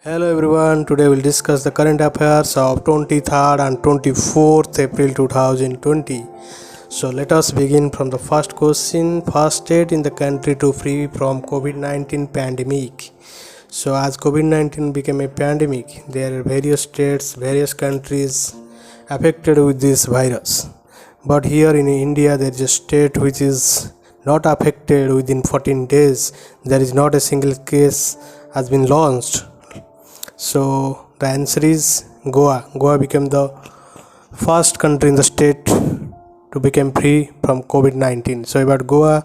Hello everyone, today we'll discuss the current affairs of 23rd and 24th April 2020. So let us begin from the first question. First state in the country to free from COVID-19 pandemic. So as COVID-19 became a pandemic, there are various states, various countries affected with this virus. But here in India, there is a state which is not affected within 14 days. There is not a single case has been launched. So the answer is Goa. Goa became the first country in the state to become free from COVID-19. So about Goa,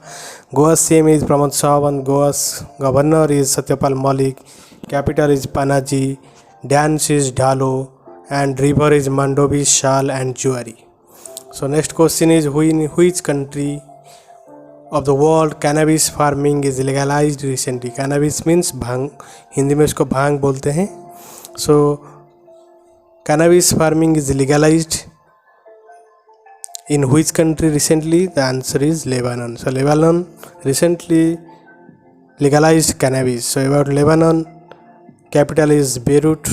Goa's CM is Pramod Sawant, Goa's governor is Satyapal Malik, capital is Panaji, dance is Dhalo, and river is Mandovi, Shal, and Juari. So next question is in which country of the world cannabis farming is legalized recently? Cannabis means भांग, हिंदी में इसको भांग बोलते हैं. So cannabis farming is legalized in which country recently? The answer is Lebanon. So Lebanon recently legalized cannabis. So about Lebanon, capital is Beirut,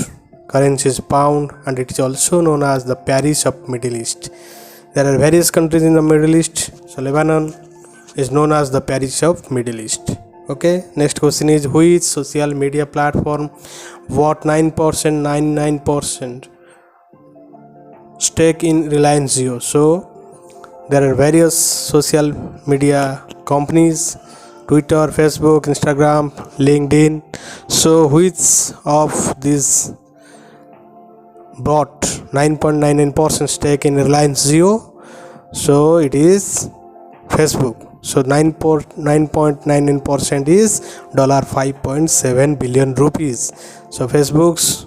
currency is pound, and it is also known as the Paris of Middle East. There are various countries in the Middle East. So Lebanon is known as the Paris of Middle East. Okay, next question is which social media platform bought 99% stake in Reliance Jio? So there are various social media companies: Twitter, Facebook, Instagram, LinkedIn. So which of these bought 9.99% stake in Reliance Jio? So it is Facebook. So 9.99% is $5.7 billion rupees. So Facebook's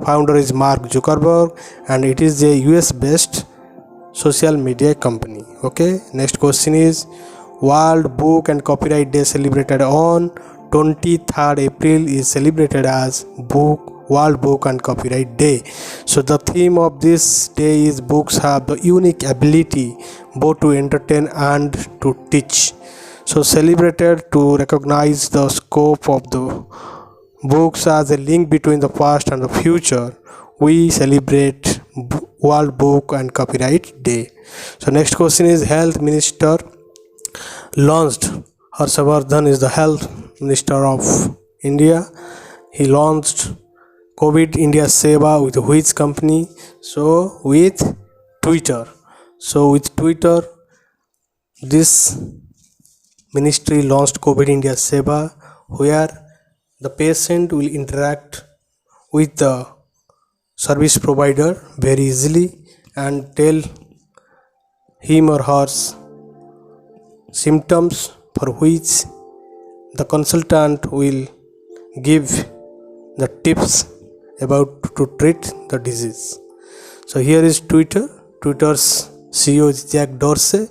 founder is Mark Zuckerberg, and it is a US based social media company. Okay, next question is World Book and Copyright Day celebrated on 23rd April is celebrated as World Book and Copyright Day. So the theme of this day is books have the unique ability both to entertain and to teach. So celebrated to recognize the scope of the books as a link between the past and the future, we celebrate World Book and Copyright Day. So next question is Health Minister launched. Harshavardhan is the Health Minister of India. He launched COVID India Seva with which company? So with Twitter. So with Twitter, this ministry launched COVID India Seva, where the patient will interact with the service provider very easily and tell him or her symptoms for which the consultant will give the tips about to treat the disease. So here is Twitter. Twitter's CEO is Jack Dorsey,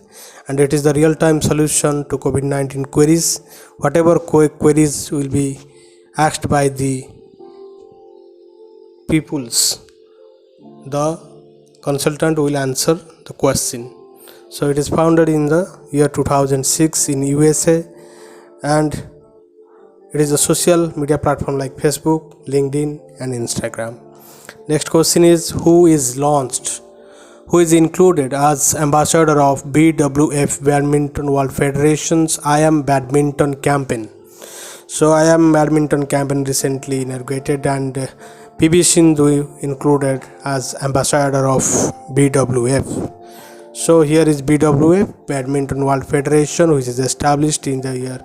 and it is the real-time solution to COVID-19 queries. Whatever queries will be asked by the peoples, the consultant will answer the question. So it is founded in the year 2006 in USA, and it is a social media platform like Facebook, LinkedIn, and Instagram. Next question is who is included as ambassador of BWF Badminton World Federation's I Am Badminton campaign? So I Am Badminton campaign recently inaugurated, and PV Sindhu included as ambassador of BWF. So here is BWF Badminton World Federation, which is established in the year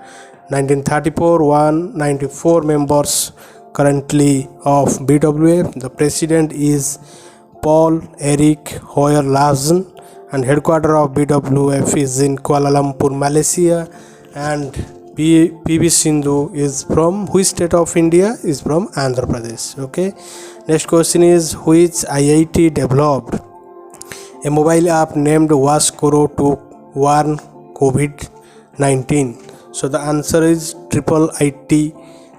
1934. 194 members currently of BWF. The president is Paul Eric Hoyer Larsen, and headquarters of BWF is in Kuala Lumpur, Malaysia. And PV Sindhu is from which state of India? Is from Andhra Pradesh. Okay. Next question is which IIT developed a mobile app named Waskoro to warn COVID-19? So the answer is IIT,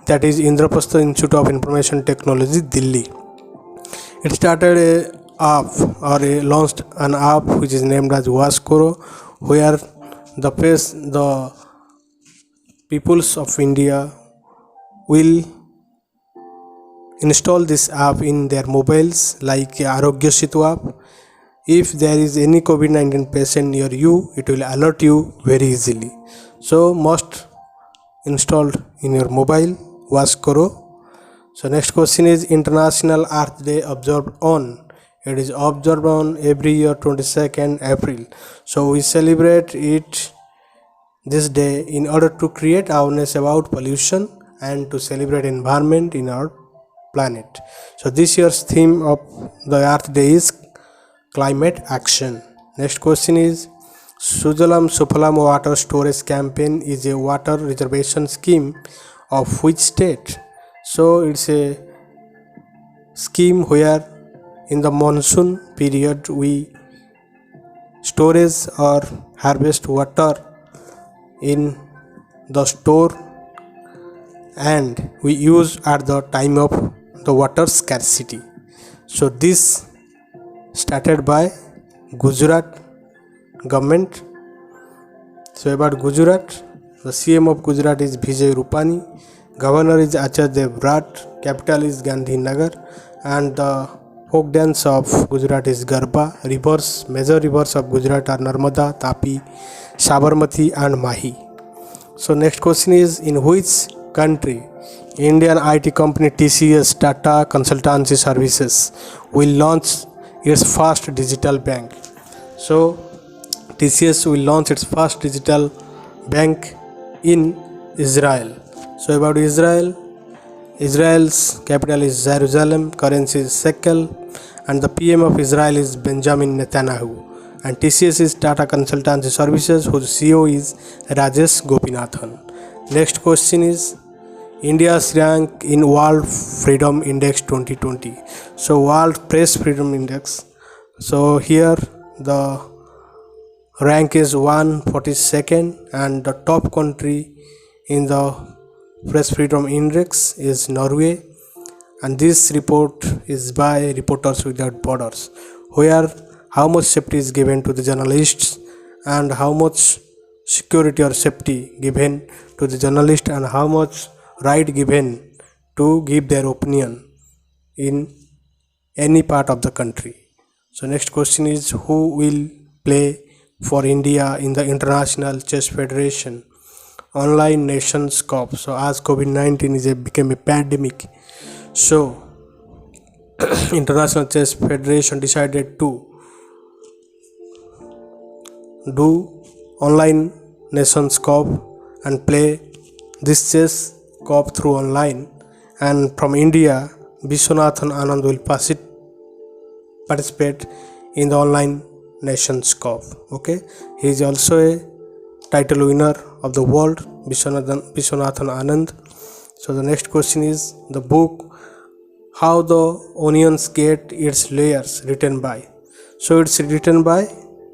that is Indraprastha Institute of Information Technology, Delhi. It started launched an app which is named as Waskoro, where the peoples of India will install this app in their mobiles like Arogya Setu app. If there is any COVID-19 patient near you, it will alert you very easily. So must installed in your mobile. Watch karo. So next question is International Earth Day observed on. It is observed on every year 22nd April. So we celebrate it this day in order to create awareness about pollution and to celebrate environment in our planet. So this year's theme of the Earth Day is climate action. Next question is Sujalam Sufalam water storage campaign is a water reservation scheme of which state? So it's a scheme where in the monsoon period we storage or harvest water in the store and we use at the time of the water scarcity. So this started by Gujarat government. So about Gujarat, the CM of Gujarat is Vijay Rupani, Governor is Acharya Devbrat, capital is Gandhinagar, and the folk dance of Gujarat is Garba. Rivers, major rivers of Gujarat are Narmada, Tapi, Sabarmati and Mahi. So next question is in which country Indian IT company TCS Tata Consultancy Services will launch its first digital bank? So TCS will launch its first digital bank in Israel. So about Israel, Israel's capital is Jerusalem, currency is shekel, and the PM of Israel is Benjamin Netanyahu. And TCS is Tata Consultancy Services, whose CEO is Rajesh Gopinathan. Next question is India's rank in World Freedom Index 2020. So World Press Freedom Index. So here the rank is 142nd, and the top country in the Press Freedom Index is Norway. And this report is by Reporters Without Borders, where how much safety is given to the journalists and how much security or safety given to the journalist and how much right given to give their opinion in any part of the country. So next question is who will play for India in the International Chess Federation Online Nations Cup? So as COVID-19 became a pandemic, so International Chess Federation decided to do Online Nations Cup and play this chess cup through online. And from India, Vishwanathan Anand will participate in the Online Nations Cup. Okay, he is also a title winner of the world, Vishwanathan Anand. So the next question is the book How the Onions Get Its Layers, written by. So it's written by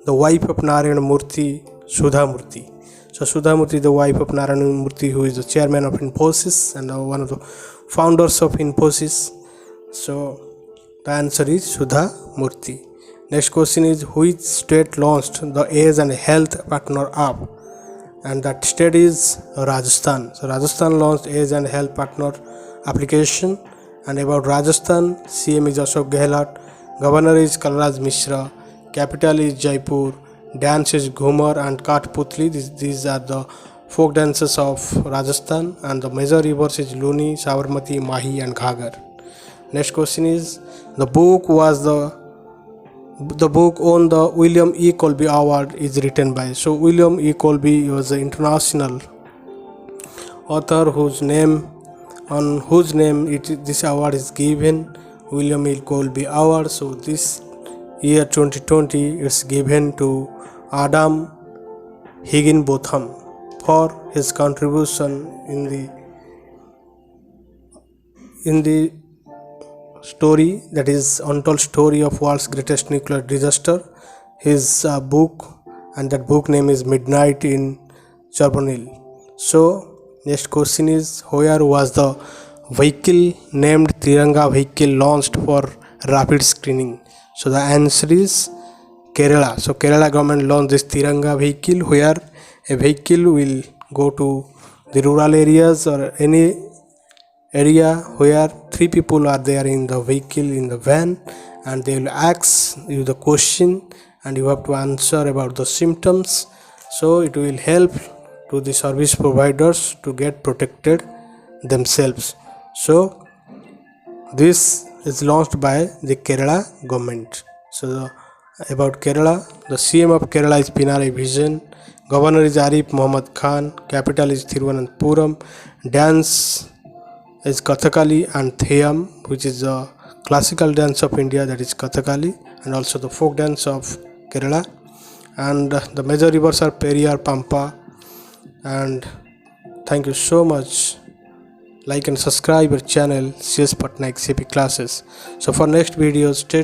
the wife of Narayana Murthy, Sudha Murthy. So Sudha Murthy, the wife of Narayana Murthy, who is the chairman of Infosys and one of the founders of Infosys. So the answer is Sudha Murthy. Next question is which state launched the Age and Health Partner app? And that state is Rajasthan. So Rajasthan launched Age and Health Partner application. And about Rajasthan, CM is Ashok Gehlot, Governor is Kalraj Mishra, capital is Jaipur, dance is Ghumar and Kathputli. These are the folk dances of Rajasthan, and the major rivers is Luni, Sabarmati, Mahi and Ghagar. Next question is the book on the William E. Colby Award is written by. So William E. Colby was an international author whose name this award is given, William E. Colby Award. So this year 2020 is given to Adam Higginbotham for his contribution in the story, that is untold story of world's greatest nuclear disaster. His book, and that book name is Midnight in Chernobyl. So next question is where was the vehicle named Tiranga vehicle launched for rapid screening? So the answer is Kerala. So Kerala government launched this Tiranga vehicle, where a vehicle will go to the rural areas or any area where three people are there in the vehicle, in the van, and they will ask you the question and you have to answer about the symptoms. So it will help to the service providers to get protected themselves. So this is launched by the Kerala government. So about Kerala, the CM of Kerala is Pinarayi Vijayan, Governor is Arif Muhammad Khan, capital is Thiruvananthapuram, dance is Kathakali and Theyam, which is the classical dance of India, that is Kathakali, and also the folk dance of Kerala. And the major rivers are Periyar, Pampa. And thank you so much. Like and subscribe our channel CS Patnaik CP classes. So for next videos, stay